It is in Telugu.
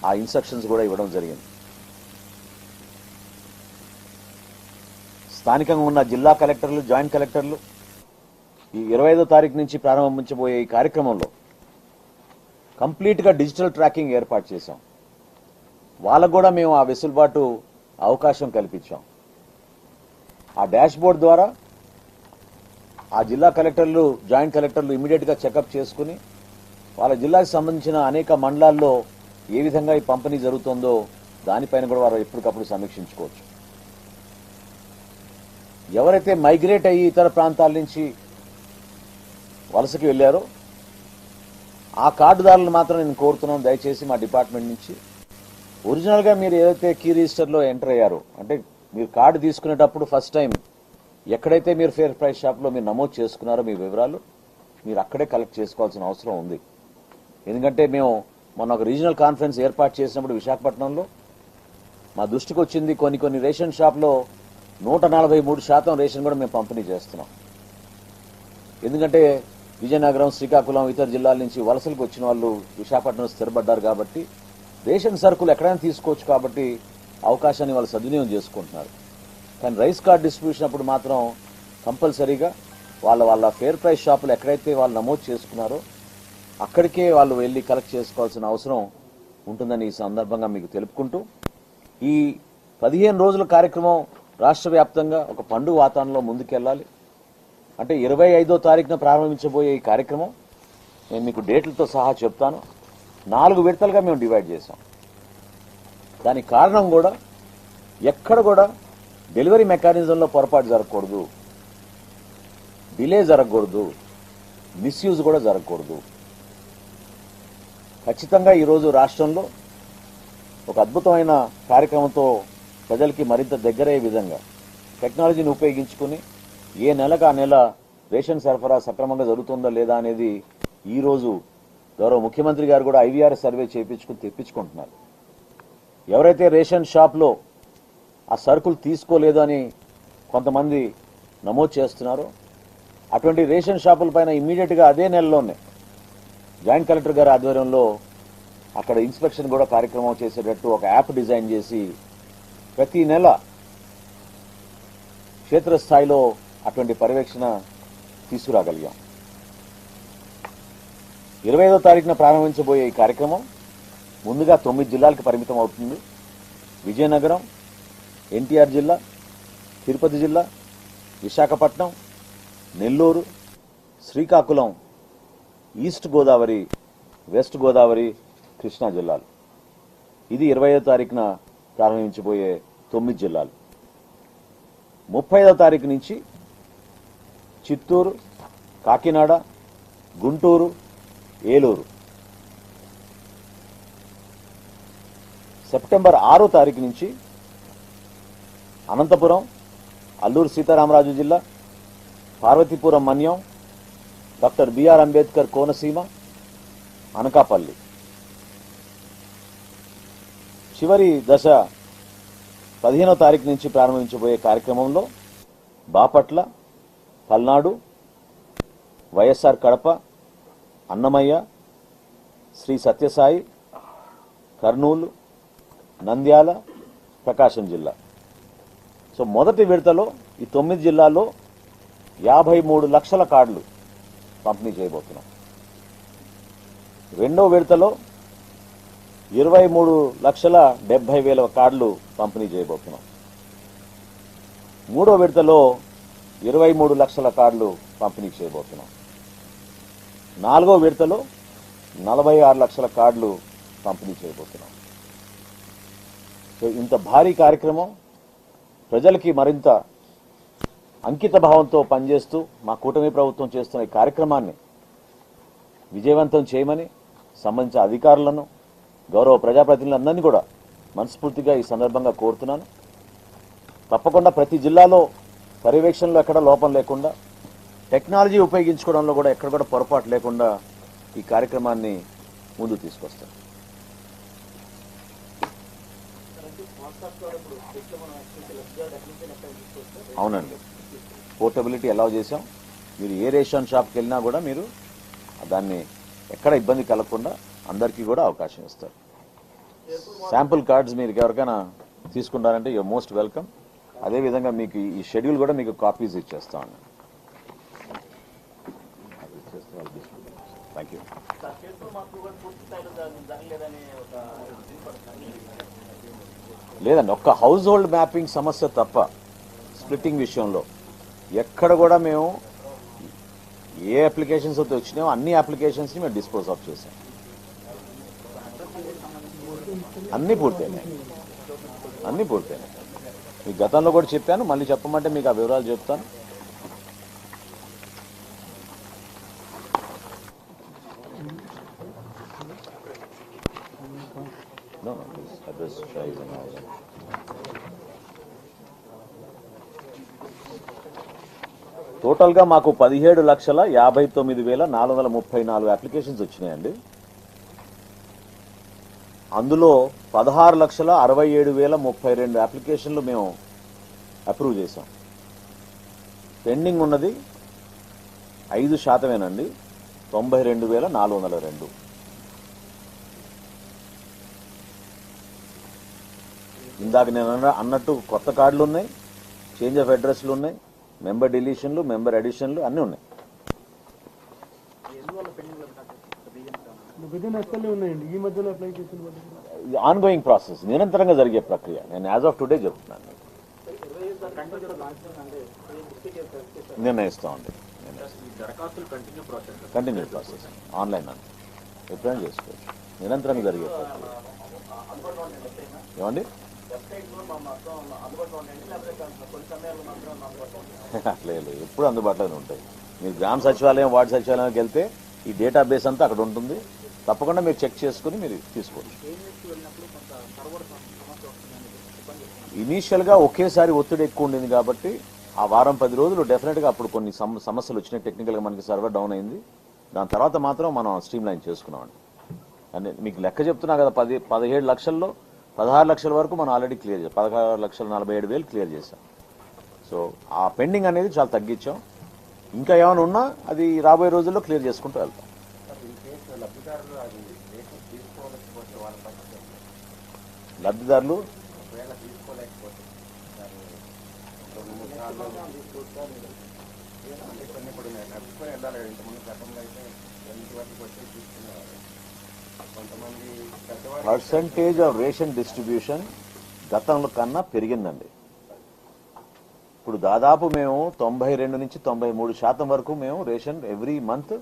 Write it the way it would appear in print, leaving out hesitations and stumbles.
ఆ ఇన్స్ట్రక్షన్స్ కూడా ఇవ్వడం జరిగింది. స్థానికంగా ఉన్న జిల్లా కలెక్టర్లు, జాయింట్ కలెక్టర్లు ఈ 25వ తారీఖు నుంచి ప్రారంభించబోయే ఈ కార్యక్రమంలో కంప్లీట్గా డిజిటల్ ట్రాకింగ్ ఏర్పాటు చేశాం. వాళ్ళకు కూడా మేము ఆ వెసులుబాటు అవకాశం కల్పించాం. ఆ డాష్ బోర్డ్ ద్వారా ఆ జిల్లా కలెక్టర్లు, జాయింట్ కలెక్టర్లు ఇమీడియట్గా చెకప్ చేసుకుని వాళ్ళ జిల్లాకు సంబంధించిన అనేక మండలాల్లో ఏ విధంగా ఈ పంపిణీ జరుగుతుందో దానిపైన కూడా వారు ఎప్పటికప్పుడు సమీక్షించుకోవచ్చు. ఎవరైతే మైగ్రేట్ అయ్యి ఇతర ప్రాంతాల నుంచి వలసకి వెళ్ళారో ఆ కార్డుదారులను మాత్రం నేను కోరుతున్నాను, దయచేసి మా డిపార్ట్మెంట్ నుంచి ఒరిజినల్గా మీరు ఏదైతే కీ రిజిస్టర్లో ఎంటర్ అయ్యారో, అంటే మీరు కార్డు తీసుకునేటప్పుడు ఫస్ట్ టైం ఎక్కడైతే మీరు ఫేర్ ప్రైస్ షాప్లో మీరు నమోదు చేసుకున్నారో మీ వివరాలు మీరు అక్కడే కలెక్ట్ చేసుకోవాల్సిన అవసరం ఉంది. ఎందుకంటే మేము మొన్న ఒక రీజనల్ కాన్ఫరెన్స్ ఏర్పాటు చేసినప్పుడు విశాఖపట్నంలో మా దృష్టికి వచ్చింది, కొన్ని రేషన్ షాప్లో 143% రేషన్ కూడా మేము పంపిణీ చేస్తున్నాం. ఎందుకంటే విజయనగరం, శ్రీకాకుళం, ఇతర జిల్లాల నుంచి వలసలకు వచ్చిన వాళ్ళు విశాఖపట్నంలో స్థిరపడ్డారు కాబట్టి రేషన్ సరుకులు ఎక్కడైనా తీసుకోవచ్చు కాబట్టి అవకాశాన్ని వాళ్ళు సద్వినియోగం చేసుకుంటున్నారు. కానీ రైస్ కార్డ్ డిస్ట్రిబ్యూషన్ అప్పుడు మాత్రం కంపల్సరీగా వాళ్ళ ఫేర్ ప్రైస్ షాపులు ఎక్కడైతే వాళ్ళు నమోదు చేసుకున్నారో అక్కడికే వాళ్ళు వెళ్ళి కలెక్ట్ చేసుకోవాల్సిన అవసరం ఉంటుందని ఈ సందర్భంగా మీకు తెలుపుకుంటూ, ఈ 15 రోజుల కార్యక్రమం రాష్ట్ర వ్యాప్తంగా ఒక పండుగ వాతావరణంలో ముందుకెళ్లాలి. అంటే 25వ తారీఖున ప్రారంభించబోయే ఈ కార్యక్రమం నేను మీకు డేట్లతో సహా చెప్తాను. 4 విడతలుగా మేము డివైడ్ చేశాం. దానికి కారణం కూడా ఎక్కడ కూడా డెలివరీ మెకానిజంలో పొరపాటు జరగకూడదు, డిలే జరగకూడదు, మిస్యూజ్ కూడా జరగకూడదు. ఖచ్చితంగా ఈరోజు రాష్ట్రంలో ఒక అద్భుతమైన కార్యక్రమంతో ప్రజలకి మరింత దగ్గరయ్యే విధంగా టెక్నాలజీని ఉపయోగించుకుని ఏ నెలకు ఆ నెల రేషన్ సరఫరా సక్రమంగా జరుగుతుందా లేదా అనేది ఈరోజు గౌరవ ముఖ్యమంత్రి గారు కూడా IVR సర్వే చేయించుకుని తెప్పించుకుంటున్నారు. ఎవరైతే రేషన్ షాప్లో ఆ సరుకులు తీసుకోలేదు అని కొంతమంది నమోదు చేస్తున్నారో అటువంటి రేషన్ షాపుల పైన ఇమ్మీడియట్గా అదే నెలలోనే జాయింట్ కలెక్టర్ గారి ఆధ్వర్యంలో అక్కడ ఇన్స్పెక్షన్ కూడా కార్యక్రమం చేసేటట్టు ఒక యాప్ డిజైన్ చేసి ప్రతి నెల క్షేత్రస్థాయిలో అటువంటి పర్యవేక్షణ తీసుకురాగలిగాం. 25వ తారీఖున ప్రారంభించబోయే ఈ కార్యక్రమం ముందుగా 9 జిల్లాలకు పరిమితం అవుతుంది. విజయనగరం, NTR జిల్లా, తిరుపతి జిల్లా, విశాఖపట్నం, నెల్లూరు, శ్రీకాకుళం, ఈస్ట్ గోదావరి, వెస్ట్ గోదావరి, కృష్ణా జిల్లాలు. ఇది 25వ తారీఖున ప్రారంభించబోయే 9 జిల్లాలు. 30వ తారీఖు నుంచి చిత్తూరు, కాకినాడ, గుంటూరు, ఏలూరు. సెప్టెంబర్ 6వ తారీఖు నుంచి అనంతపురం, అల్లూరు సీతారామరాజు జిల్లా, పార్వతీపురం మన్యం, డాక్టర్ బిఆర్ అంబేద్కర్ కోనసీమ, అనకాపల్లి. చివరి దశ 15వ తారీఖు నుంచి ప్రారంభించబోయే కార్యక్రమంలో బాపట్ల, పల్నాడు, వైఎస్ఆర్ కడప, అన్నమయ్య, శ్రీ సత్యసాయి, కర్నూలు, నంద్యాల, ప్రకాశం జిల్లా. సో మొదటి విడతలో ఈ 9 జిల్లాల్లో 53 లక్షల కార్డులు పంపిణీ చేయబోతున్నాం. రెండో విడతలో 23,70,000 కార్డులు పంపిణీ చేయబోతున్నాం. మూడో విడతలో 23 లక్షల కార్డులు పంపిణీ చేయబోతున్నాం. నాలుగో విడతలో 46 లక్షల కార్డులు పంపిణీ చేయబోతున్నాం. సో ఇంత భారీ కార్యక్రమం ప్రజలకి మరింత అంకిత భావంతో పనిచేస్తూ మా కూటమి ప్రభుత్వం చేస్తున్న ఈ కార్యక్రమాన్ని విజయవంతం చేయమని సంబంధించిన అధికారులను, గౌరవ ప్రజాప్రతినిధులందరినీ కూడా మనస్ఫూర్తిగా ఈ సందర్భంగా కోరుతున్నాను. తప్పకుండా ప్రతి జిల్లాలో పర్యవేక్షణలో ఎక్కడ లోపం లేకుండా, టెక్నాలజీ ఉపయోగించుకోవడంలో కూడా ఎక్కడ కూడా పొరపాటు లేకుండా ఈ కార్యక్రమాన్ని ముందుకు తీసుకొస్తాం. అవునండి, పోర్టబిలిటీ అలౌ చేశాం. మీరు ఏ రేషన్ షాప్కి వెళ్ళినా కూడా మీరు దాన్ని ఎక్కడ ఇబ్బంది కలగకుండా అందరికీ కూడా అవకాశం ఇస్తారు. శాంపుల్ కార్డ్స్ మీరు ఎవరికైనా తీసుకుంటారంటే యూర్ మోస్ట్ వెల్కమ్. అదేవిధంగా మీకు ఈ షెడ్యూల్ కూడా మీకు కాపీస్ ఇచ్చేస్తామండి. Thank you. లేదండి, ఒక్క హౌస్ హోల్డ్ మ్యాపింగ్ సమస్య తప్ప స్ప్లిట్టింగ్ విషయంలో ఎక్కడ కూడా మేము ఏ అప్లికేషన్స్ అయితే వచ్చినాయో అన్ని అప్లికేషన్స్ని మేము డిస్పోజ్ ఆఫ్ చేసాం. అన్నీ పూర్తయినాయి. మీకు గతంలో కూడా చెప్పాను, మళ్ళీ చెప్పమంటే మీకు ఆ వివరాలు చెప్తాను. టోటల్ గా మాకు 17,59,434 అప్లికేషన్స్ వచ్చినాయండి. అందులో 16,67,032 అప్లికేషన్లు మేము అప్రూవ్ చేశాం. పెండింగ్ ఉన్నది 5%, 92,402. ఇందాక నేను అన్నట్టు కొత్త కార్డులు ఉన్నాయి, చేంజ్ ఆఫ్ అడ్రస్లు ఉన్నాయి, మెంబర్ డిలీషన్లు, మెంబర్ అడిషన్లు అన్నీ ఉన్నాయి. ఆన్గోయింగ్ ప్రాసెస్, నిరంతరంగా జరిగే ప్రక్రియ. నేను యాజ్ ఆఫ్ టుడే చెప్తున్నాను, నిర్ణయిస్తామండి. కంటిన్యూ ప్రాసెస్ ఆన్లైన్ అండి, ఎప్పుడైనా చేసుకోవచ్చు. నిరంతరంగా జరిగే ప్రక్రియ. ఏమండి లేదు, ఎప్పుడు అందుబాటులోనే ఉంటాయి. మీరు గ్రామ సచివాలయం, వార్డు సచివాలయానికి వెళ్తే ఈ డేటాబేస్ అంతా అక్కడ ఉంటుంది. తప్పకుండా మీరు చెక్ చేసుకుని మీరు తీసుకోవచ్చు. ఇనీషియల్గా ఒకేసారి ఒత్తిడి ఎక్కువ ఉండింది కాబట్టి ఆ వారం 10 రోజులు డెఫినెట్గా అప్పుడు కొన్ని సమస్యలు వచ్చినాయి. టెక్నికల్గా మనకి సర్వర్ డౌన్ అయింది. దాని తర్వాత మాత్రం మనం స్ట్రీమ్ లైన్ చేసుకున్నామండి. అంటే మీకు లెక్క చెప్తున్నా కదా, 17 లక్షల్లో 16 లక్షల వరకు మనం ఆల్రెడీ క్లియర్ చేసాం. 16,47,000 క్లియర్ చేసాం. సో ఆ పెండింగ్ అనేది చాలా తగ్గించాం. ఇంకా ఏమైనా ఉన్నా అది రాబోయే రోజుల్లో క్లియర్ చేసుకుంటూ వెళ్తాం. లబ్ధిదారులు పర్సంటేజ్ ఆఫ్ రేషన్ డిస్ట్రిబ్యూషన్ గతంలో కన్నా పెరిగిందండి. ఇప్పుడు దాదాపు మేము 92 నుంచి 93% వరకు మేము రేషన్ ఎవ్రీ మంత్